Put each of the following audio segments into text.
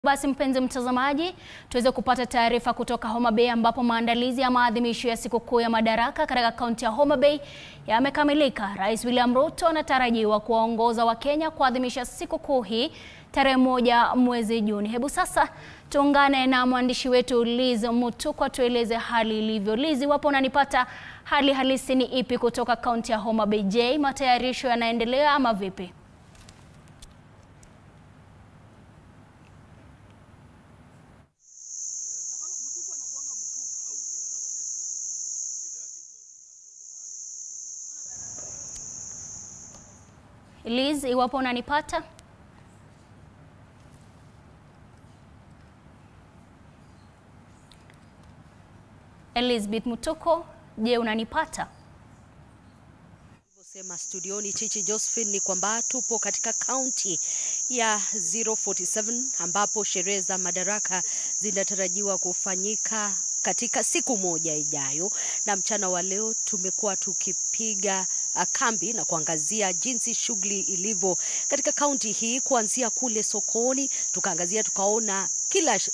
Basi mpenzi mtazamaji, tuweze kupata taarifa kutoka Homa Bay ambapo maandalizi ya maadhimisho ya sikukuu ya Madaraka katika kaunti ya Homa Bay yamekamilika. Rais William Ruto anatarajiwa kuwaongoza Wakenya kuadhimisha sikukuu hii tarehe 1 mwezi Juni. Hebu sasa tuungane na mwandishi wetu Liz Mutuko tueleze hali ilivyo. Liz, wapo unanipata, hali halisi ni ipi kutoka kaunti ya Homa Bay? Je, matayarisho yanaendelea ama vipi? Liz, iwapo unanipata? Elizabeth Mutuko, je, unanipata? Sema studioni Chichi Josephine ni kwamba tupo katika kaunti ya 047 ambapo sherehe za Madaraka zinatarajiwa kufanyika katika siku moja ijayo, na mchana wa leo tumekuwa tukipiga kambi na kuangazia jinsi shughuli ilivyo katika kaunti hii, kuanzia kule sokoni tukaangazia tukaona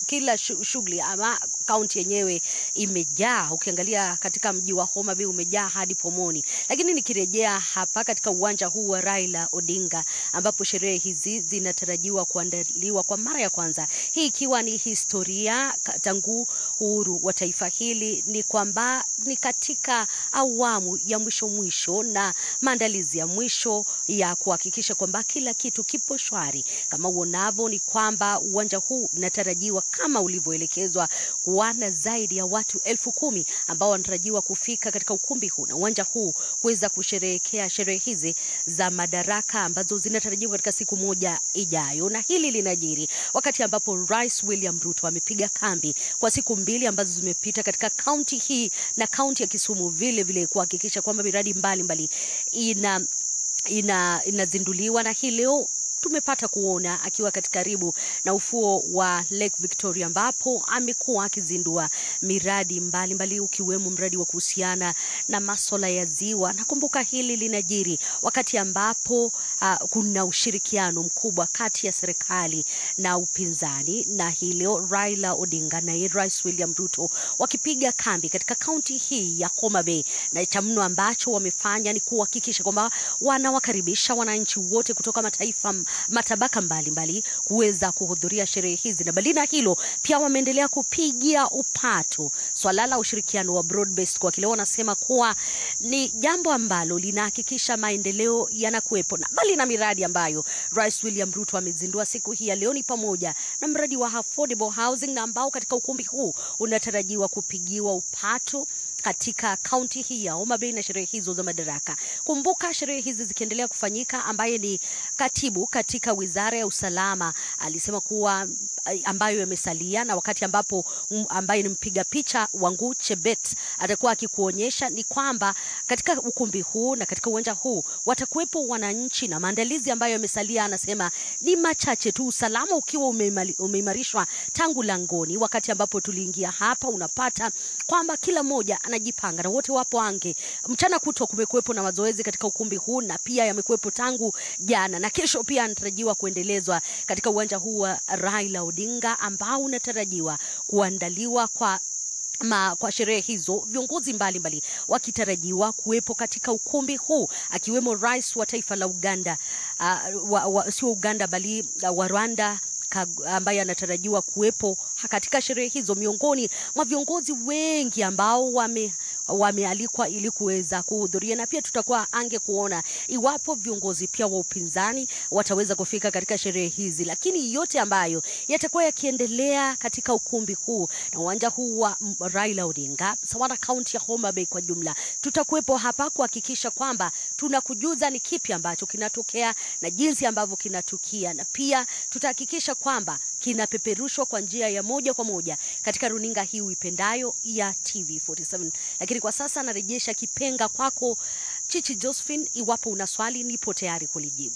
kila shughuli ama kaunti yenyewe imejaa. Ukiangalia katika mji wa Homa Bay umejaa hadi pomoni. Lakini nikirejea hapa katika uwanja huu wa Raila Odinga ambapo sherehe hizi zinatarajiwa kuandaliwa kwa mara ya kwanza, hii ikiwa ni historia tangu uhuru wa taifa hili, ni kwamba ni katika awamu ya mwisho na maandalizi ya mwisho ya kuhakikisha kwamba kila kitu kipo shwari. Kama uonavyo ni kwamba uwanja huu unatarajiwa kama ulivyoelekezwa kuwana zaidi ya watu 10,000 ambao wanatarajiwa kufika katika ukumbi huu na uwanja huu kuweza kusherehekea sherehe hizi za Madaraka ambazo zinatarajiwa katika siku moja ijayo. Na hili linajiri wakati ambapo Rais William Ruto amepiga kambi kwa siku 2 ambazo zimepita katika kaunti hii na kaunti ya Kisumu vile kuhakikisha kwamba miradi mbalimbali inazinduliwa. Na hii leo tumepata kuona akiwa katika karibu na ufuo wa Lake Victoria ambapo amekuwa akizindua miradi mbalimbali ukiwemo mradi wa kuhusiana na masuala ya ziwa. Nakumbuka hili linajiri wakati ambapo kuna ushirikiano mkubwa kati ya serikali na upinzani, na hilo Raila Odinga na Rais William Ruto wakipiga kambi katika kaunti hii ya Homa Bay, na cha mno ambacho wamefanya ni kuhakikisha kwamba wanawakaribisha wananchi wote kutoka matabaka mbalimbali kuweza kuhudhuria sherehe hizi. Na bali na hilo pia wameendelea kupigia upato swala la ushirikiano wa broad based, kwa kile wanasema kuwa ni jambo ambalo linahakikisha maendeleo yanakuepo. Na bali na miradi ambayo Rais William Ruto amezindua siku hii ya leo ni pamoja na mradi wa affordable housing, na ambao katika ukumbi huu unatarajiwa kupigiwa upato katika kaunti hii ya Homa Bay na sherehe hizo za Madaraka. Kumbuka sherehe hizi zikiendelea kufanyika, ambaye ni katibu katika Wizara ya Usalama alisema kuwa ambayo yamesalia, na wakati ambapo ambaye ni mpiga picha wangu Chebet atakuwa akikuonyesha ni kwamba katika ukumbi huu na katika uwanja huu watakuwepo wananchi, na maandalizi ambayo yamesalia anasema ni machache tu, usalama ukiwa umeimarishwa tangu langoni. Wakati ambapo tuliingia hapa unapata kwamba kila mmoja anajipanga na wote wapo ange. Mchana kutwa kumekuwepo na mazoezi katika ukumbi huu, na pia yamekuwepo tangu jana, na kesho pia anatarajiwa kuendelezwa katika uwanja huu wa Raila Odinga ambao unatarajiwa kuandaliwa kwa sherehe hizo. Viongozi mbalimbali wakitarajiwa kuwepo katika ukumbi huu, akiwemo rais wa taifa la Uganda, sio Uganda bali wa Rwanda, ambaye anatarajiwa kuwepo katika sherehe hizo, miongoni mwa viongozi wengi ambao wamealikwa ili kuweza kuhudhuria. Na pia tutakuwa kuona iwapo viongozi pia wa upinzani wataweza kufika katika sherehe hizi, lakini yote ambayo yatakuwa yakiendelea katika ukumbi huu na uwanja huu wa Raila Odinga sawa kaunti ya Homa Bay kwa jumla, tutakuwepo hapa kuhakikisha kwamba tunakujuza ni kipi ambacho kinatokea na jinsi ambavyo kinatukia, na pia tutahakikisha kwamba kinapeperushwa kwa njia ya moja kwa moja katika runinga hii uipendayo ya TV47. Lakini kwa sasa narejesha kipenga kwako Chichi Josephine, iwapo una swali nipo tayari kulijibu.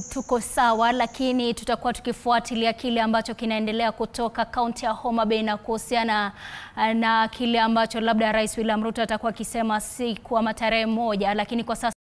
Tuko sawa, lakini tutakuwa tukifuatilia kile ambacho kinaendelea kutoka kaunti ya Homa Bay na kuhusiana na kile ambacho labda Rais William Ruto atakuwa akisema siku ama tarehe 1, lakini kwa sasa